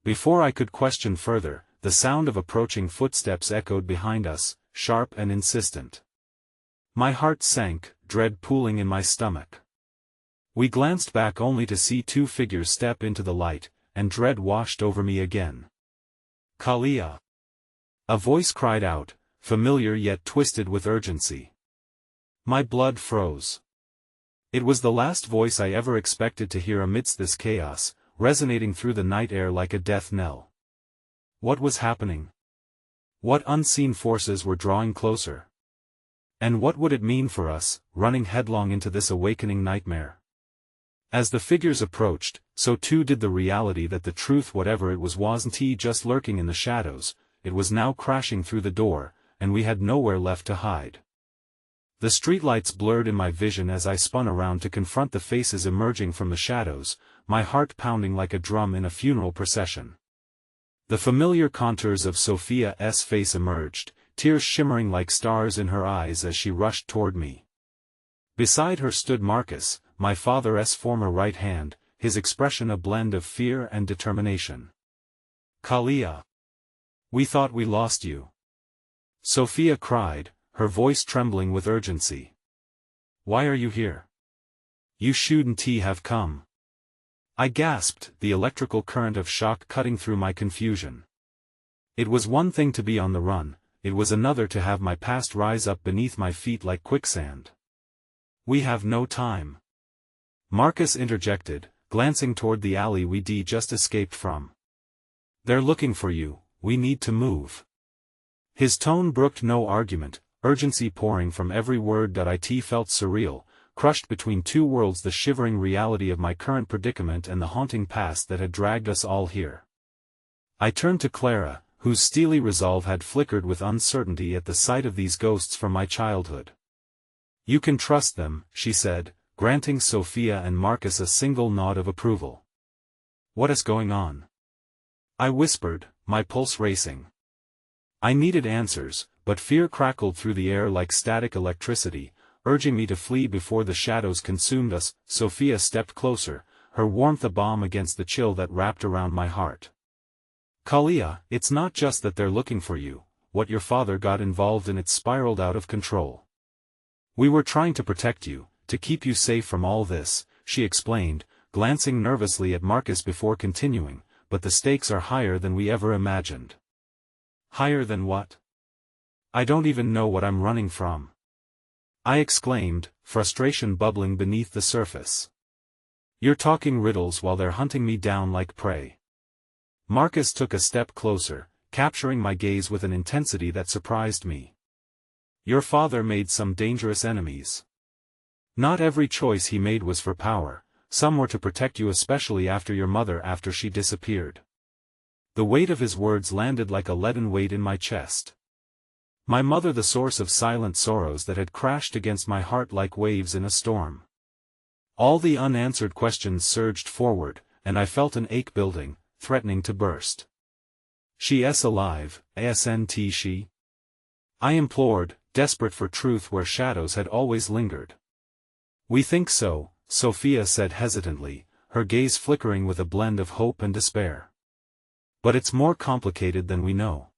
Before I could question further, the sound of approaching footsteps echoed behind us, sharp and insistent. My heart sank, dread pooling in my stomach. We glanced back only to see two figures step into the light, and dread washed over me again. "Kalia!" A voice cried out, familiar yet twisted with urgency. My blood froze. It was the last voice I ever expected to hear amidst this chaos, resonating through the night air like a death knell. What was happening? What unseen forces were drawing closer? And what would it mean for us, running headlong into this awakening nightmare? As the figures approached, so too did the reality that the truth, whatever it was, wasn't just lurking in the shadows, it was now crashing through the door, and we had nowhere left to hide. The streetlights blurred in my vision as I spun around to confront the faces emerging from the shadows, my heart pounding like a drum in a funeral procession. The familiar contours of Sophia's face emerged, tears shimmering like stars in her eyes as she rushed toward me. Beside her stood Marcus, my father's former right hand, his expression a blend of fear and determination. "Kalia! We thought we lost you!" Sophia cried, her voice trembling with urgency. "Why are you here? You shouldn't have come." I gasped, the electrical current of shock cutting through my confusion. It was one thing to be on the run, it was another to have my past rise up beneath my feet like quicksand. "We have no time," Marcus interjected, glancing toward the alley we just escaped from. "They're looking for you, we need to move." His tone brooked no argument, urgency pouring from every word that it felt surreal, crushed between two worlds, the shivering reality of my current predicament and the haunting past that had dragged us all here. I turned to Clara, whose steely resolve had flickered with uncertainty at the sight of these ghosts from my childhood. "You can trust them," she said, granting Sophia and Marcus a single nod of approval. "What is going on?" I whispered, my pulse racing. I needed answers, but fear crackled through the air like static electricity, urging me to flee before the shadows consumed us. Sophia stepped closer, her warmth a balm against the chill that wrapped around my heart. "Kalia, it's not just that they're looking for you, what your father got involved in, it spiraled out of control. We were trying to protect you, to keep you safe from all this," she explained, glancing nervously at Marcus before continuing, "but the stakes are higher than we ever imagined." "Higher than what? I don't even know what I'm running from," I exclaimed, frustration bubbling beneath the surface. "You're talking riddles while they're hunting me down like prey." Marcus took a step closer, capturing my gaze with an intensity that surprised me. "Your father made some dangerous enemies. Not every choice he made was for power, some were to protect you, especially after your mother, after she disappeared." The weight of his words landed like a leaden weight in my chest. My mother, the source of silent sorrows that had crashed against my heart like waves in a storm. All the unanswered questions surged forward, and I felt an ache building, threatening to burst. "She's alive, isn't she?" I implored, desperate for truth where shadows had always lingered. "We think so," Sophia said hesitantly, her gaze flickering with a blend of hope and despair. "But it's more complicated than we know."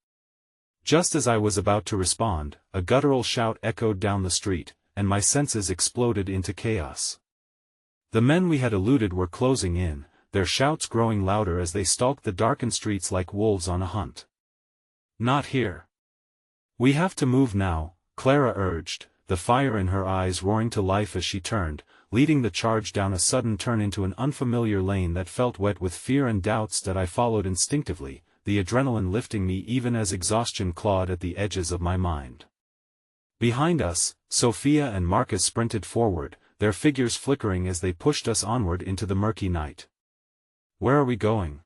Just as I was about to respond, a guttural shout echoed down the street, and my senses exploded into chaos. The men we had eluded were closing in, their shouts growing louder as they stalked the darkened streets like wolves on a hunt. "Not here. We have to move now," Clara urged, the fire in her eyes roaring to life as she turned, leading the charge down a sudden turn into an unfamiliar lane that felt wet with fear and doubts that I followed instinctively, the adrenaline lifting me even as exhaustion clawed at the edges of my mind. Behind us, Sophia and Marcus sprinted forward, their figures flickering as they pushed us onward into the murky night. "Where are we going?"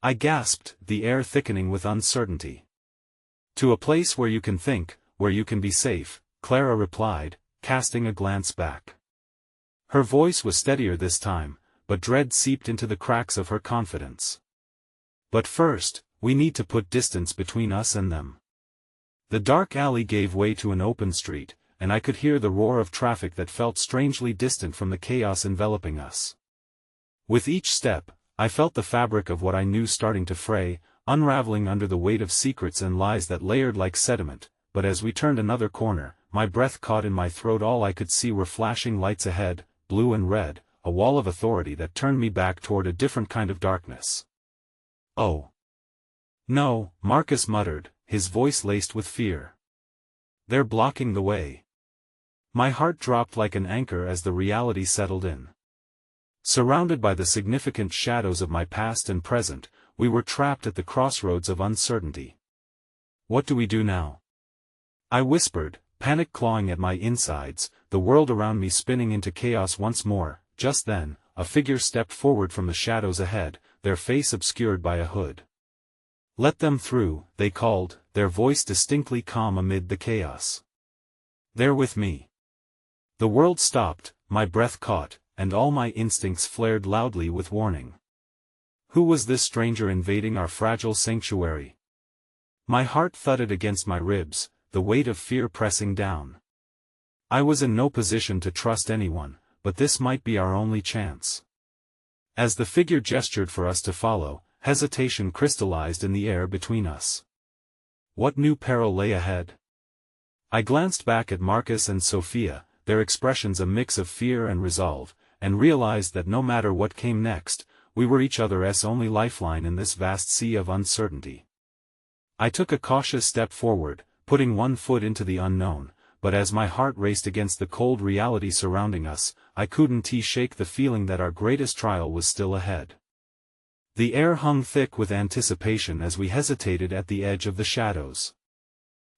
I gasped, the air thickening with uncertainty. "To a place where you can think, where you can be safe," Clara replied, casting a glance back. Her voice was steadier this time, but dread seeped into the cracks of her confidence. "But first, we need to put distance between us and them." The dark alley gave way to an open street, and I could hear the roar of traffic that felt strangely distant from the chaos enveloping us. With each step, I felt the fabric of what I knew starting to fray, unraveling under the weight of secrets and lies that layered like sediment, but as we turned another corner, my breath caught in my throat. All I could see were flashing lights ahead, blue and red, a wall of authority that turned me back toward a different kind of darkness. "Oh. No," Marcus muttered, his voice laced with fear. "They're blocking the way." My heart dropped like an anchor as the reality settled in. Surrounded by the significant shadows of my past and present, we were trapped at the crossroads of uncertainty. "What do we do now?" I whispered, panic clawing at my insides, the world around me spinning into chaos once more. Just then, a figure stepped forward from the shadows ahead, their face obscured by a hood. "Let them through," they called, their voice distinctly calm amid the chaos. "They're with me." The world stopped, my breath caught, and all my instincts flared loudly with warning. Who was this stranger invading our fragile sanctuary? My heart thudded against my ribs, the weight of fear pressing down. I was in no position to trust anyone, but this might be our only chance. As the figure gestured for us to follow, hesitation crystallized in the air between us. What new peril lay ahead? I glanced back at Marcus and Sophia, their expressions a mix of fear and resolve, and realized that no matter what came next, we were each other's only lifeline in this vast sea of uncertainty. I took a cautious step forward, putting one foot into the unknown, but as my heart raced against the cold reality surrounding us, I couldn't shake the feeling that our greatest trial was still ahead. The air hung thick with anticipation as we hesitated at the edge of the shadows.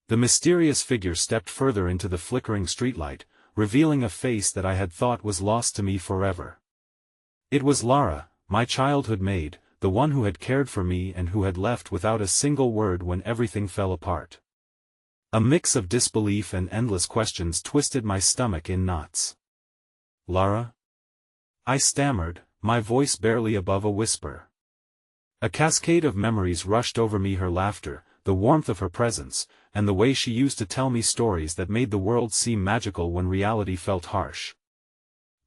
The mysterious figure stepped further into the flickering streetlight, revealing a face that I had thought was lost to me forever. It was Lara, my childhood maid, the one who had cared for me and who had left without a single word when everything fell apart. A mix of disbelief and endless questions twisted my stomach in knots. "Lara?" I stammered, my voice barely above a whisper. A cascade of memories rushed over me, her laughter, the warmth of her presence, and the way she used to tell me stories that made the world seem magical when reality felt harsh.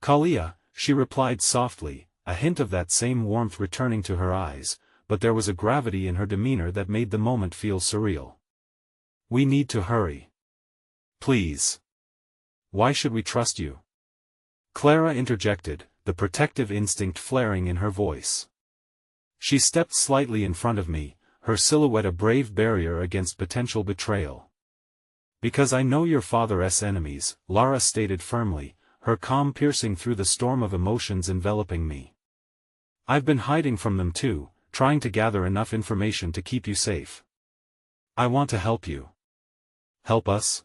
"Kalia," she replied softly, a hint of that same warmth returning to her eyes, but there was a gravity in her demeanor that made the moment feel surreal. "We need to hurry. Please." "Why should we trust you?" Clara interjected, the protective instinct flaring in her voice. She stepped slightly in front of me, her silhouette a brave barrier against potential betrayal. "Because I know your father's enemies," Lara stated firmly, her calm piercing through the storm of emotions enveloping me. "I've been hiding from them too, trying to gather enough information to keep you safe. I want to help you." "Help us?"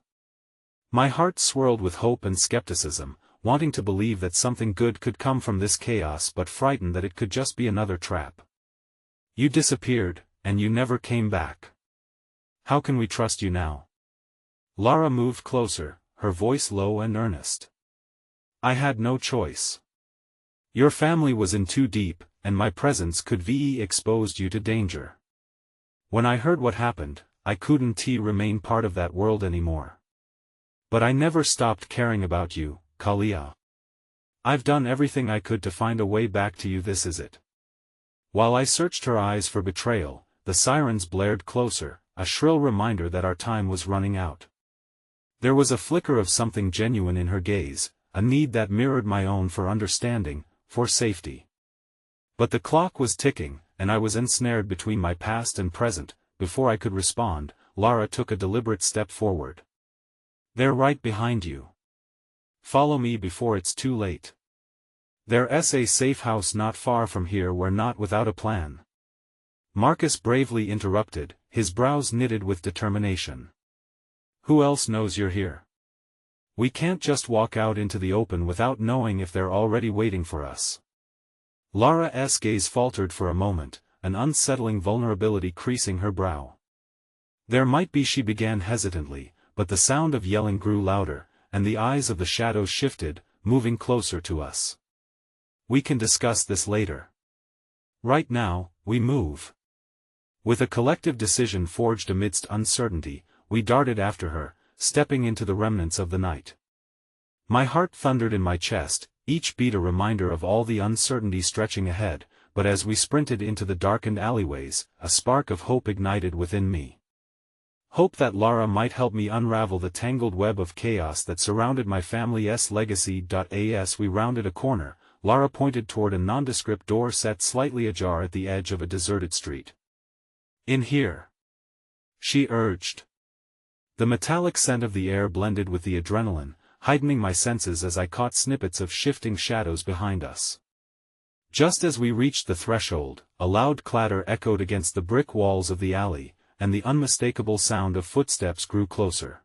My heart swirled with hope and skepticism, wanting to believe that something good could come from this chaos but frightened that it could just be another trap. "You disappeared, and you never came back. How can we trust you now?" Lara moved closer, her voice low and earnest. "I had no choice. Your family was in too deep, and my presence could have exposed you to danger. When I heard what happened, I couldn't remain part of that world anymore. But I never stopped caring about you, Kalia. I've done everything I could to find a way back to you. This is it." While I searched her eyes for betrayal, the sirens blared closer, a shrill reminder that our time was running out. There was a flicker of something genuine in her gaze, a need that mirrored my own for understanding, for safety. But the clock was ticking, and I was ensnared between my past and present. Before I could respond, Lara took a deliberate step forward. "They're right behind you. Follow me before it's too late. There's a safe house not far from here. We're not without a plan." Marcus bravely interrupted, his brows knitted with determination. "Who else knows you're here? We can't just walk out into the open without knowing if they're already waiting for us." Lara's gaze faltered for a moment, an unsettling vulnerability creasing her brow. "There might be," she began hesitantly, but the sound of yelling grew louder, and the eyes of the shadows shifted, moving closer to us. "We can discuss this later. Right now, we move." With a collective decision forged amidst uncertainty, we darted after her, stepping into the remnants of the night. My heart thundered in my chest, each beat a reminder of all the uncertainty stretching ahead, but as we sprinted into the darkened alleyways, a spark of hope ignited within me. Hope that Lara might help me unravel the tangled web of chaos that surrounded my family's legacy. As we rounded a corner, Lara pointed toward a nondescript door set slightly ajar at the edge of a deserted street. "In here," she urged. The metallic scent of the air blended with the adrenaline, heightening my senses as I caught snippets of shifting shadows behind us. Just as we reached the threshold, a loud clatter echoed against the brick walls of the alley, and the unmistakable sound of footsteps grew closer.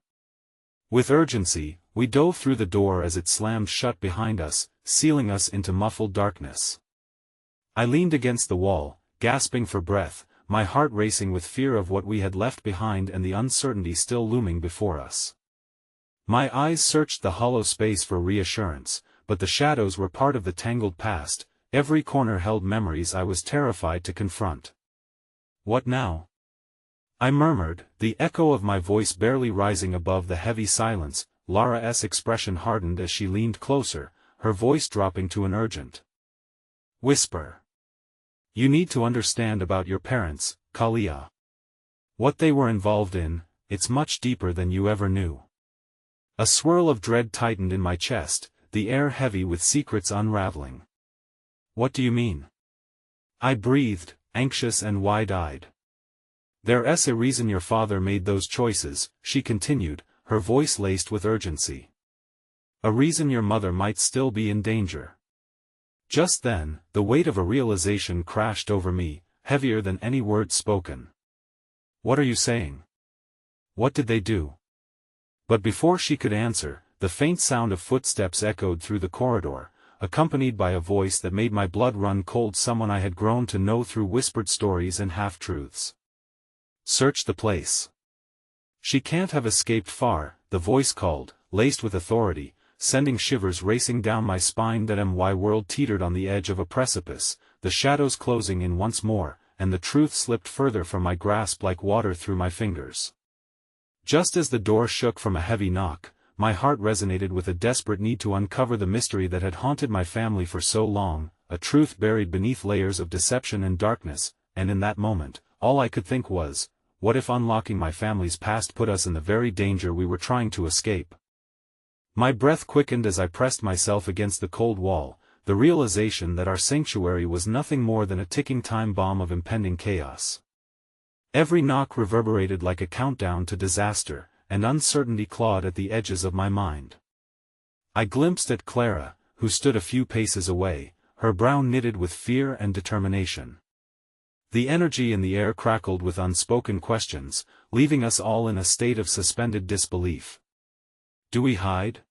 With urgency, we dove through the door as it slammed shut behind us, sealing us into muffled darkness. I leaned against the wall, gasping for breath, my heart racing with fear of what we had left behind and the uncertainty still looming before us. My eyes searched the hollow space for reassurance, but the shadows were part of the tangled past, every corner held memories I was terrified to confront. "What now?" I murmured, the echo of my voice barely rising above the heavy silence. Lara's expression hardened as she leaned closer, her voice dropping to an urgent whisper. "You need to understand about your parents, Kalia. What they were involved in, it's much deeper than you ever knew." A swirl of dread tightened in my chest, the air heavy with secrets unraveling. "What do you mean?" I breathed, anxious and wide-eyed. "There's a reason your father made those choices," she continued, her voice laced with urgency. A reason your mother might still be in danger. Just then, the weight of a realization crashed over me, heavier than any word spoken. What are you saying? What did they do? But before she could answer, the faint sound of footsteps echoed through the corridor, accompanied by a voice that made my blood run cold, someone I had grown to know through whispered stories and half-truths. Search the place. She can't have escaped far, the voice called, laced with authority, sending shivers racing down my spine. That my world teetered on the edge of a precipice, the shadows closing in once more, and the truth slipped further from my grasp like water through my fingers. Just as the door shook from a heavy knock, my heart resonated with a desperate need to uncover the mystery that had haunted my family for so long, a truth buried beneath layers of deception and darkness, and in that moment, all I could think was, what if unlocking my family's past put us in the very danger we were trying to escape? My breath quickened as I pressed myself against the cold wall, the realization that our sanctuary was nothing more than a ticking time bomb of impending chaos. Every knock reverberated like a countdown to disaster, and uncertainty clawed at the edges of my mind. I glimpsed at Clara, who stood a few paces away, her brow knitted with fear and determination. The energy in the air crackled with unspoken questions, leaving us all in a state of suspended disbelief. Do we hide?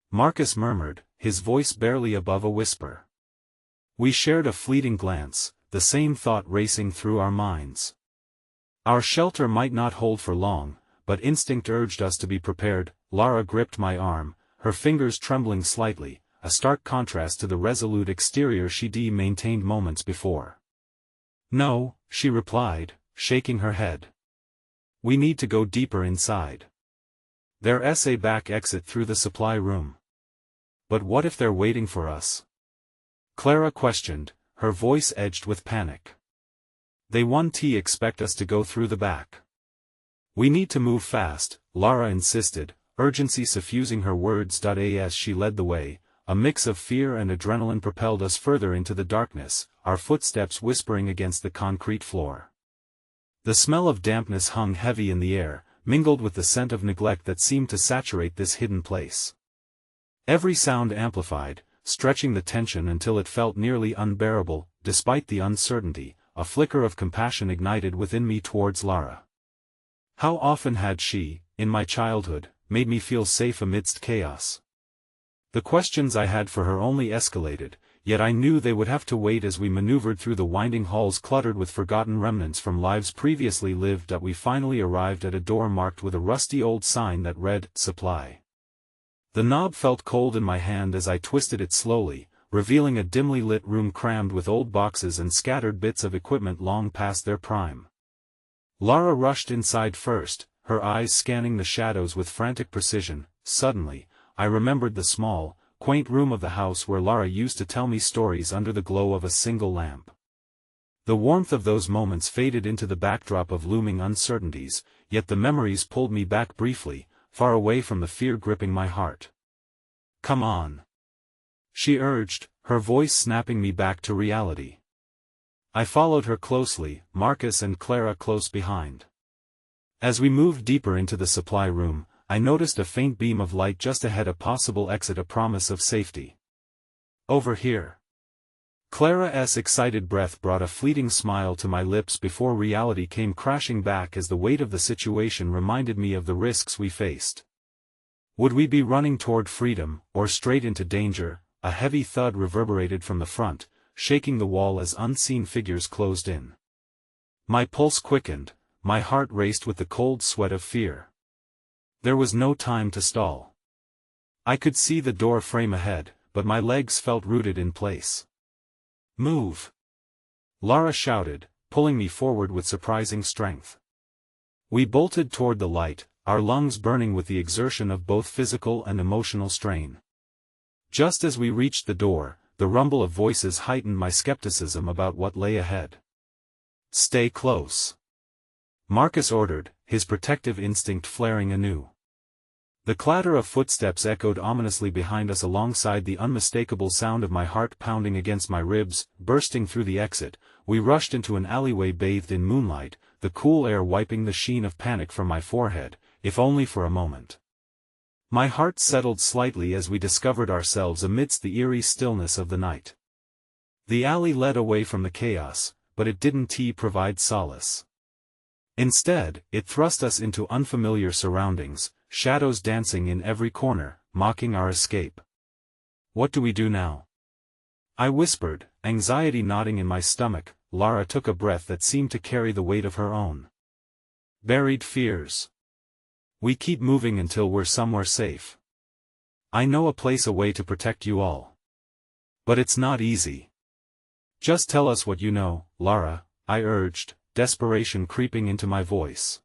Marcus murmured, his voice barely above a whisper. We shared a fleeting glance, the same thought racing through our minds. Our shelter might not hold for long, but instinct urged us to be prepared. Lara gripped my arm, her fingers trembling slightly, a stark contrast to the resolute exterior she'd maintained moments before. No, she replied, shaking her head. We need to go deeper inside. There's a back exit through the supply room. But what if they're waiting for us? Clara questioned, her voice edged with panic. They won't expect us to go through the back. We need to move fast, Lara insisted, urgency suffusing her words. As she led the way, a mix of fear and adrenaline propelled us further into the darkness, our footsteps whispering against the concrete floor. The smell of dampness hung heavy in the air, mingled with the scent of neglect that seemed to saturate this hidden place. Every sound amplified, stretching the tension until it felt nearly unbearable. Despite the uncertainty, a flicker of compassion ignited within me towards Lara. How often had she, in my childhood, made me feel safe amidst chaos? The questions I had for her only escalated, yet I knew they would have to wait as we maneuvered through the winding halls cluttered with forgotten remnants from lives previously lived. We finally arrived at a door marked with a rusty old sign that read, Supply. The knob felt cold in my hand as I twisted it slowly, revealing a dimly lit room crammed with old boxes and scattered bits of equipment long past their prime. Lara rushed inside first, her eyes scanning the shadows with frantic precision. Suddenly, I remembered the small, quaint room of the house where Lara used to tell me stories under the glow of a single lamp. The warmth of those moments faded into the backdrop of looming uncertainties, yet the memories pulled me back briefly, far away from the fear gripping my heart. Come on, she urged, her voice snapping me back to reality. I followed her closely, Marcus and Clara close behind. As we moved deeper into the supply room, I noticed a faint beam of light just ahead, a possible exit, a promise of safety. Over here. Clara's excited breath brought a fleeting smile to my lips before reality came crashing back as the weight of the situation reminded me of the risks we faced. Would we be running toward freedom, or straight into danger? A heavy thud reverberated from the front, shaking the wall as unseen figures closed in. My pulse quickened, my heart raced with the cold sweat of fear. There was no time to stall. I could see the door frame ahead, but my legs felt rooted in place. Move! Lara shouted, pulling me forward with surprising strength. We bolted toward the light, our lungs burning with the exertion of both physical and emotional strain. Just as we reached the door, the rumble of voices heightened my skepticism about what lay ahead. Stay close, Marcus ordered, his protective instinct flaring anew. The clatter of footsteps echoed ominously behind us alongside the unmistakable sound of my heart pounding against my ribs. Bursting through the exit, we rushed into an alleyway bathed in moonlight, the cool air wiping the sheen of panic from my forehead, if only for a moment. My heart settled slightly as we discovered ourselves amidst the eerie stillness of the night. The alley led away from the chaos, but it didn't provide solace. Instead, it thrust us into unfamiliar surroundings, shadows dancing in every corner, mocking our escape. "What do we do now?" I whispered, anxiety knotting in my stomach. Lara took a breath that seemed to carry the weight of her own. "Buried fears. We keep moving until we're somewhere safe. I know a place away to protect you all. But it's not easy." "Just tell us what you know, Lara," I urged, desperation creeping into my voice.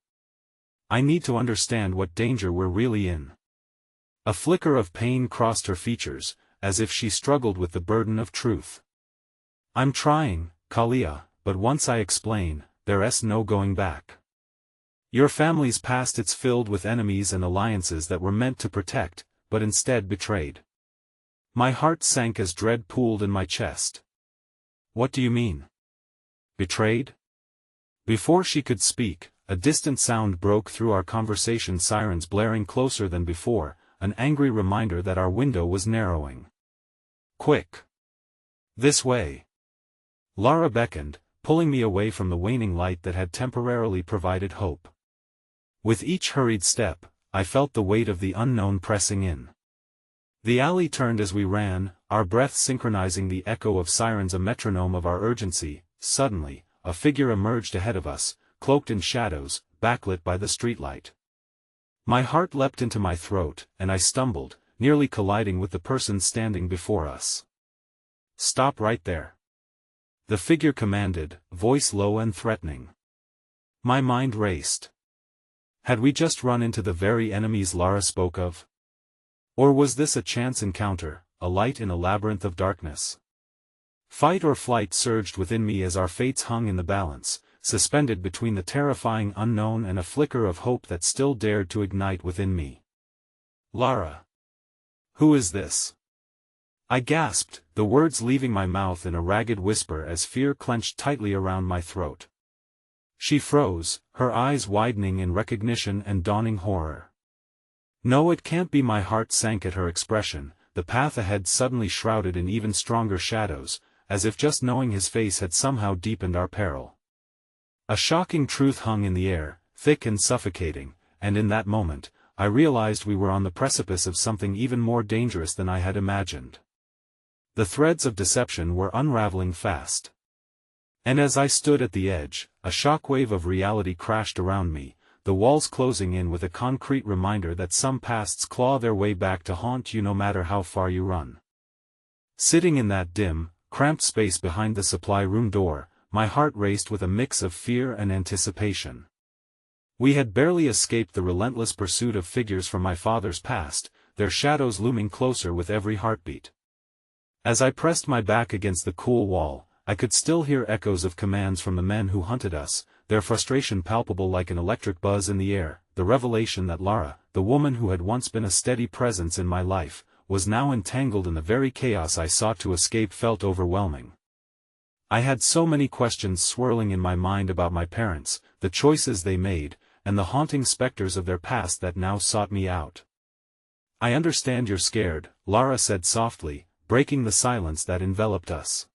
"I need to understand what danger we're really in." A flicker of pain crossed her features, as if she struggled with the burden of truth. "I'm trying, Kalia, but once I explain, there's no going back. Your family's past it's filled with enemies and alliances that were meant to protect, but instead betrayed." My heart sank as dread pooled in my chest. "What do you mean? Betrayed?" Before she could speak, a distant sound broke through our conversation, sirens blaring closer than before, an angry reminder that our window was narrowing. "Quick! This way!" Lara beckoned, pulling me away from the waning light that had temporarily provided hope. With each hurried step, I felt the weight of the unknown pressing in. The alley turned as we ran, our breath synchronizing the echo of sirens, a metronome of our urgency. Suddenly, a figure emerged ahead of us, cloaked in shadows, backlit by the streetlight. My heart leapt into my throat, and I stumbled, nearly colliding with the person standing before us. "Stop right there," the figure commanded, voice low and threatening. My mind raced. Had we just run into the very enemies Lara spoke of? Or was this a chance encounter, a light in a labyrinth of darkness? Fight or flight surged within me as our fates hung in the balance, suspended between the terrifying unknown and a flicker of hope that still dared to ignite within me. "Lara. Who is this?" I gasped, the words leaving my mouth in a ragged whisper as fear clenched tightly around my throat. She froze, her eyes widening in recognition and dawning horror. "No, it can't be." My heart sank at her expression, the path ahead suddenly shrouded in even stronger shadows, as if just knowing his face had somehow deepened our peril. A shocking truth hung in the air, thick and suffocating, and in that moment, I realized we were on the precipice of something even more dangerous than I had imagined. The threads of deception were unraveling fast. And as I stood at the edge, a shockwave of reality crashed around me, the walls closing in with a concrete reminder that some pasts claw their way back to haunt you no matter how far you run. Sitting in that dim, cramped space behind the supply room door, my heart raced with a mix of fear and anticipation. We had barely escaped the relentless pursuit of figures from my father's past, their shadows looming closer with every heartbeat. As I pressed my back against the cool wall, I could still hear echoes of commands from the men who hunted us, their frustration palpable like an electric buzz in the air. The revelation that Lara, the woman who had once been a steady presence in my life, was now entangled in the very chaos I sought to escape felt overwhelming. I had so many questions swirling in my mind about my parents, the choices they made, and the haunting specters of their past that now sought me out. "I understand you're scared," Lara said softly, breaking the silence that enveloped us.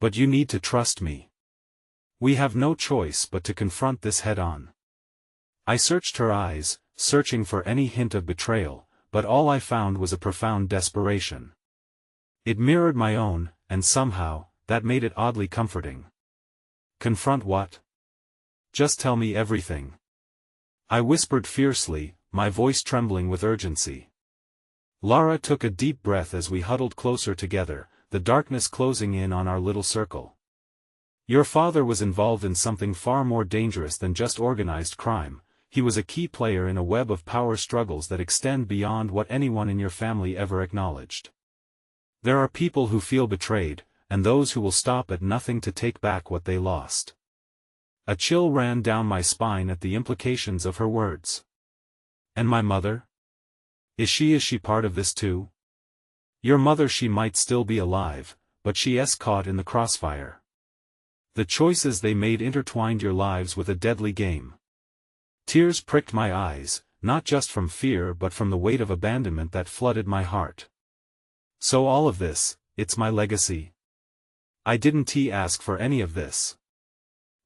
"But you need to trust me. We have no choice but to confront this head-on." I searched her eyes, searching for any hint of betrayal, but all I found was a profound desperation. It mirrored my own, and somehow, that made it oddly comforting. "Confront what? Just tell me everything," I whispered fiercely, my voice trembling with urgency. Lara took a deep breath as we huddled closer together, the darkness closing in on our little circle. "Your father was involved in something far more dangerous than just organized crime. He was a key player in a web of power struggles that extend beyond what anyone in your family ever acknowledged. There are people who feel betrayed, and those who will stop at nothing to take back what they lost." A chill ran down my spine at the implications of her words. "And my mother? Is she part of this too?" "Your mother, she might still be alive, but she's caught in the crossfire. The choices they made intertwined your lives with a deadly game." Tears pricked my eyes, not just from fear but from the weight of abandonment that flooded my heart. So all of this, it's my legacy? I didn't ask for any of this.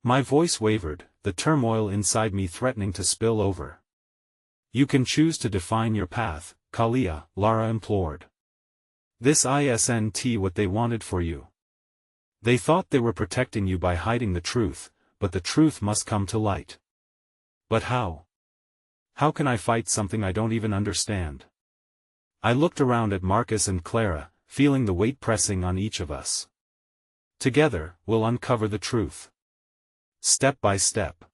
My voice wavered, the turmoil inside me threatening to spill over. You can choose to define your path, Kalia, Lara implored. This isn't what they wanted for you. They thought they were protecting you by hiding the truth, but the truth must come to light. But how? How can I fight something I don't even understand? I looked around at Marcus and Clara, feeling the weight pressing on each of us. Together, we'll uncover the truth. Step by step.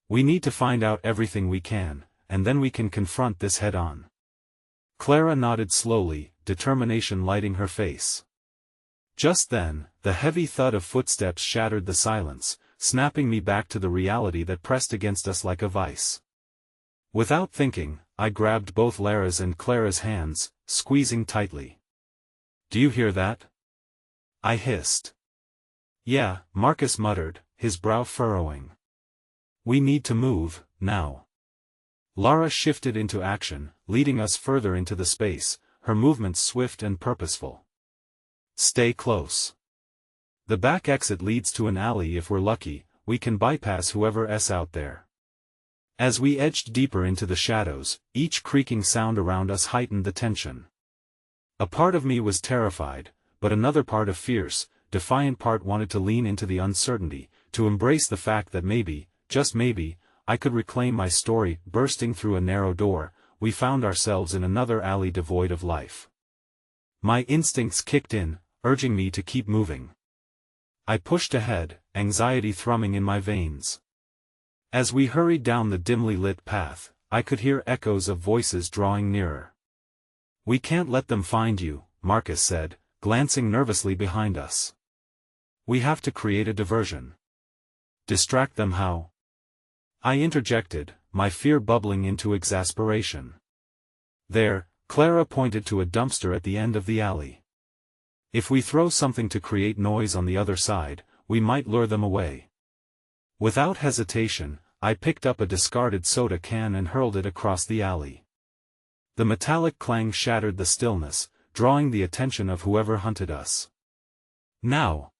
We need to find out everything we can, and then we can confront this head-on. Clara nodded slowly, determination lighting her face. Just then, the heavy thud of footsteps shattered the silence, snapping me back to the reality that pressed against us like a vice. Without thinking, I grabbed both Lara's and Clara's hands, squeezing tightly. Do you hear that? I hissed. Yeah, Marcus muttered, his brow furrowing. We need to move, now. Lara shifted into action, leading us further into the space, her movements swift and purposeful. Stay close. The back exit leads to an alley. If we're lucky, we can bypass whoever's out there. As we edged deeper into the shadows, each creaking sound around us heightened the tension. A part of me was terrified, but another part, a fierce, defiant part, wanted to lean into the uncertainty, to embrace the fact that maybe, just maybe, I could reclaim my story. Bursting through a narrow door, we found ourselves in another alley devoid of life. My instincts kicked in, urging me to keep moving. I pushed ahead, anxiety thrumming in my veins. As we hurried down the dimly lit path, I could hear echoes of voices drawing nearer. We can't let them find you, Marcus said, glancing nervously behind us. We have to create a diversion. Distract them how? I interjected, my fear bubbling into exasperation. There, Clara pointed to a dumpster at the end of the alley. If we throw something to create noise on the other side, we might lure them away. Without hesitation, I picked up a discarded soda can and hurled it across the alley. The metallic clang shattered the stillness, drawing the attention of whoever hunted us. Now!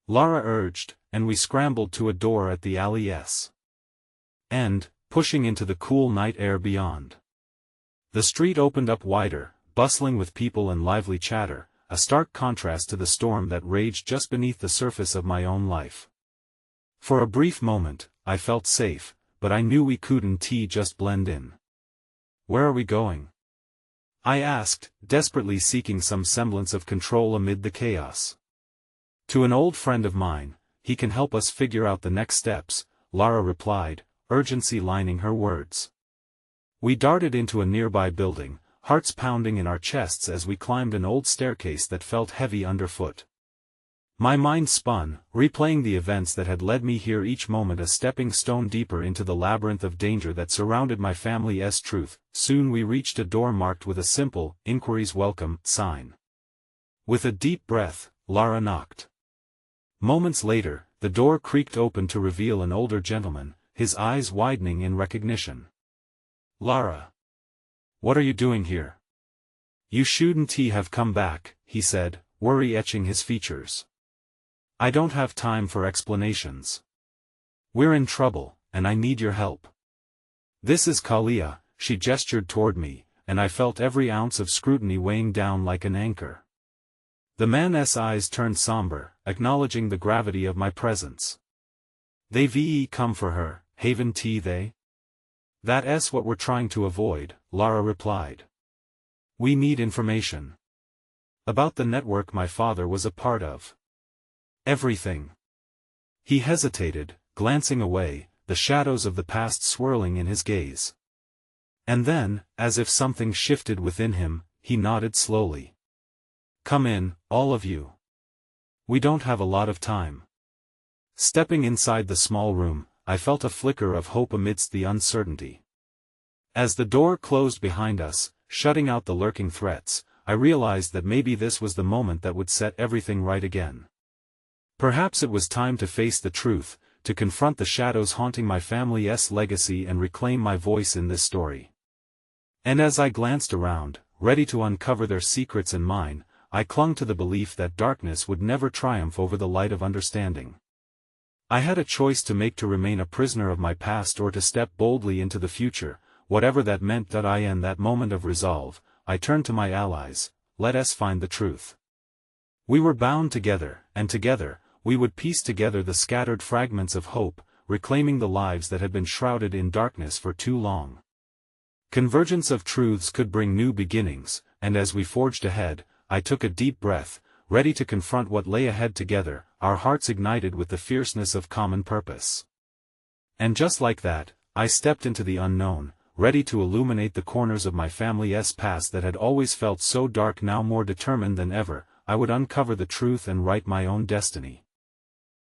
Lara urged, and we scrambled to a door at the alley's end, pushing into the cool night air beyond. The street opened up wider, bustling with people and lively chatter, a stark contrast to the storm that raged just beneath the surface of my own life. For a brief moment, I felt safe, but I knew we couldn't just blend in. Where are we going? I asked, desperately seeking some semblance of control amid the chaos. To an old friend of mine, he can help us figure out the next steps, Lara replied, urgency lining her words. We darted into a nearby building, hearts pounding in our chests as we climbed an old staircase that felt heavy underfoot. My mind spun, replaying the events that had led me here, each moment a stepping stone deeper into the labyrinth of danger that surrounded my family's truth. Soon we reached a door marked with a simple, "Inquiries Welcome" sign. With a deep breath, Lara knocked. Moments later, the door creaked open to reveal an older gentleman, his eyes widening in recognition. Lara. What are you doing here? You shouldn't have come back, he said, worry etching his features. I don't have time for explanations. We're in trouble, and I need your help. This is Kalia, she gestured toward me, and I felt every ounce of scrutiny weighing down like an anchor. The man's eyes turned somber, acknowledging the gravity of my presence. They've come for her, haven't they? That's what we're trying to avoid, Lara replied. We need information. About the network my father was a part of. Everything. He hesitated, glancing away, the shadows of the past swirling in his gaze. And then, as if something shifted within him, he nodded slowly. Come in, all of you. We don't have a lot of time. Stepping inside the small room, I felt a flicker of hope amidst the uncertainty. As the door closed behind us, shutting out the lurking threats, I realized that maybe this was the moment that would set everything right again. Perhaps it was time to face the truth, to confront the shadows haunting my family's legacy and reclaim my voice in this story. And as I glanced around, ready to uncover their secrets and mine, I clung to the belief that darkness would never triumph over the light of understanding. I had a choice to make: to remain a prisoner of my past or to step boldly into the future, whatever that meant. In that moment of resolve, I turned to my allies. Let us find the truth. We were bound together, and together, we would piece together the scattered fragments of hope, reclaiming the lives that had been shrouded in darkness for too long. Convergence of truths could bring new beginnings, and as we forged ahead, I took a deep breath, ready to confront what lay ahead together, our hearts ignited with the fierceness of common purpose. And just like that, I stepped into the unknown, ready to illuminate the corners of my family's past that had always felt so dark. Now more determined than ever, I would uncover the truth and write my own destiny.